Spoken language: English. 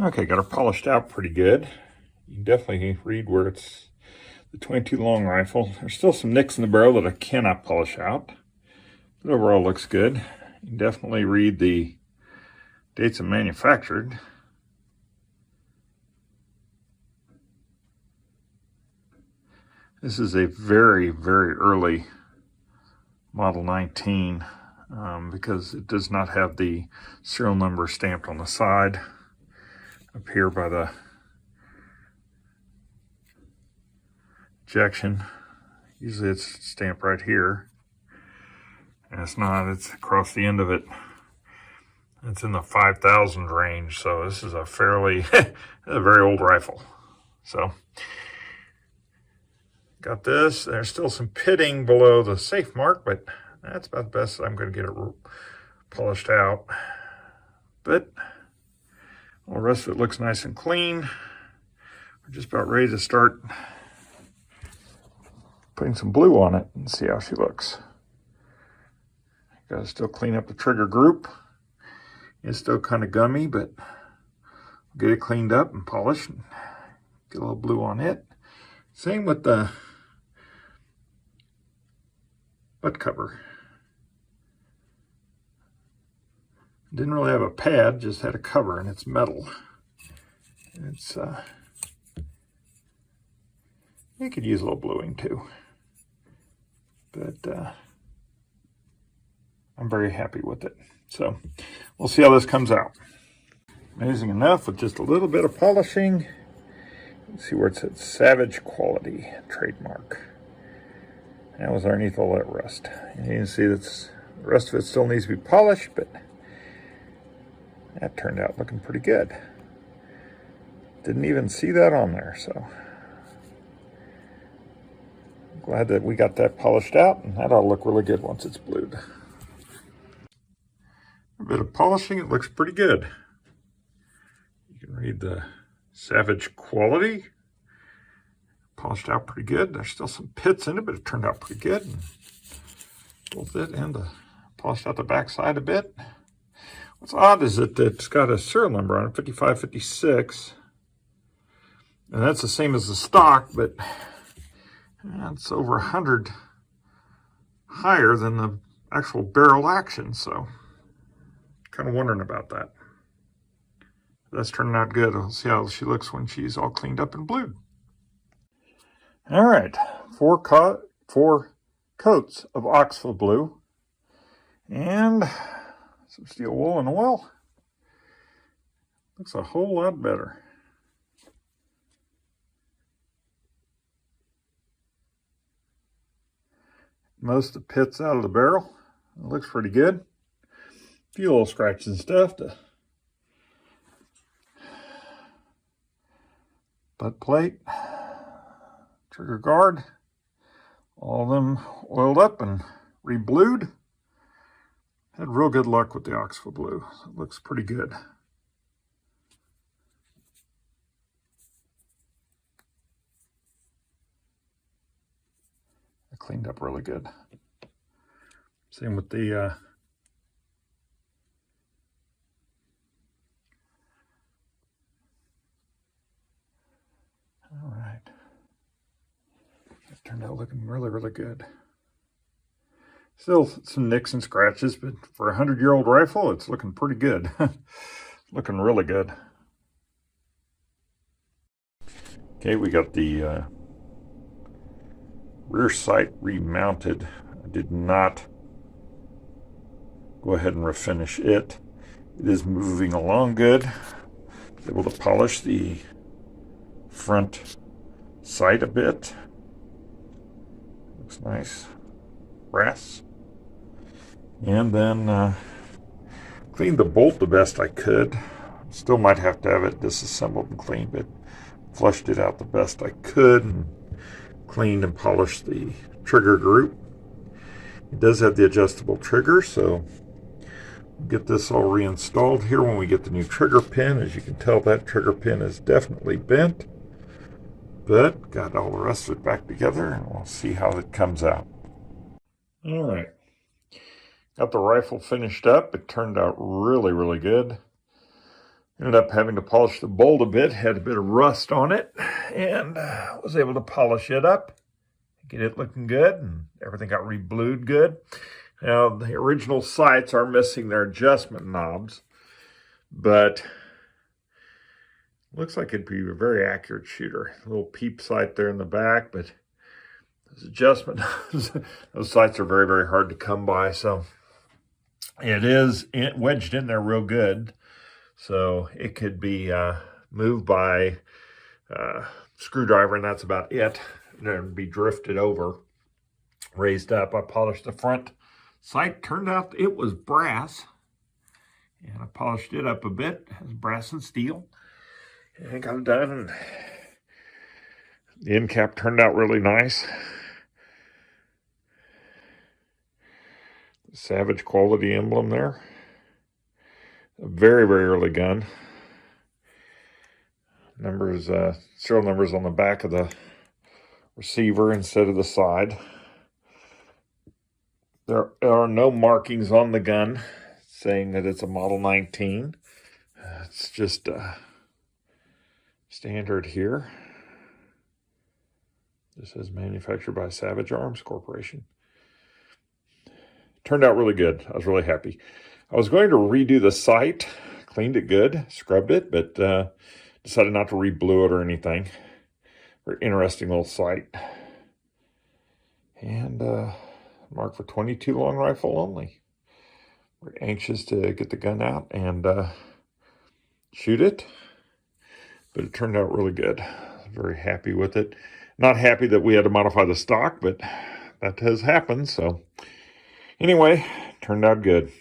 Okay, got her polished out pretty good. You can definitely read where it's the 22 long rifle. There's still some nicks in the barrel that I cannot polish out, but overall looks good. You can definitely read the dates of manufactured. This is a very, very early Model 19 because it does not have the serial number stamped on the side up here by the ejection. Usually it's stamped right here, and it's not. It's across the end of it. It's in the 5,000 range, so this is a fairly, a very old rifle. So, got this. There's still some pitting below the safe mark, but that's about the best I'm going to get it polished out. But all the rest of it looks nice and clean. We're just about ready to start putting some blue on it and see how she looks. Got to still clean up the trigger group. It's still kind of gummy, but get it cleaned up and polished and get a little blue on it. Same with the butt cover. Didn't really have a pad, just had a cover, and it's metal. It's you could use a little bluing too, but I'm very happy with it. So we'll see how this comes out. Amazing enough, with just a little bit of polishing, let's see where it says Savage Quality trademark. That was underneath all that rust. And you can see that the rest of it still needs to be polished, but that turned out looking pretty good. Didn't even see that on there, so I'm glad that we got that polished out, and that ought to look really good once it's blued. A bit of polishing, it looks pretty good. You can read the Savage Quality. Polished out pretty good. There's still some pits in it, but it turned out pretty good. And both it and polished out the back side a bit. What's odd is that it's got a serial number on it, 5556. And that's the same as the stock, but it's over 100 higher than the actual barrel action, so kind of wondering about that. That's turning out good. We'll see how she looks when she's all cleaned up and blued. All right, four coats of Oxford blue and some steel wool and oil. Looks a whole lot better. Most of the pits out of the barrel. It looks pretty good. A few little scratches and stuff. The butt plate, trigger guard, all of them oiled up and re-blued. Had real good luck with the Oxford blue. It looks pretty good. It cleaned up really good. Same with the all right. It turned out looking really, really good. Still some nicks and scratches, but for a 100-year-old rifle, it's looking pretty good. Looking really good. Okay, we got the rear sight remounted. I did not go ahead and refinish it. It is moving along good. Able to polish the front sight a bit. Looks nice. Brass. And then cleaned the bolt the best I could. Still might have to have it disassembled and cleaned, but flushed it out the best I could and cleaned and polished the trigger group. It does have the adjustable trigger, so we'll get this all reinstalled here when we get the new trigger pin. As you can tell, that trigger pin is definitely bent, but got all the rest of it back together, and we'll see how it comes out. All right, got the rifle finished up. It turned out really, really good. Ended up having to polish the bolt a bit, had a bit of rust on it, and was able to polish it up, get it looking good, and everything got re-blued good. Now, the original sights are missing their adjustment knobs, but looks like it'd be a very accurate shooter. A little peep sight there in the back, but those adjustment knobs, those sights are very, very hard to come by, so it is wedged in there real good. So it could be moved by screwdriver, and that's about it. And then be drifted over, raised up. I polished the front sight. Turned out it was brass, and I polished it up a bit. It has brass and steel, and got it done. And the end cap turned out really nice. Savage quality emblem there. A very, very early gun. Numbers, serial numbers on the back of the receiver instead of the side. There are no markings on the gun saying that it's a Model 19. It's just standard here. This is manufactured by Savage Arms Corporation. Turned out really good. I was really happy. I was going to redo the sight, cleaned it good, scrubbed it, but decided not to re-blue it or anything. Very interesting little sight. And marked for .22 long rifle only. We're anxious to get the gun out and shoot it, but it turned out really good. Very happy with it. Not happy that we had to modify the stock, but that has happened, so anyway, turned out good.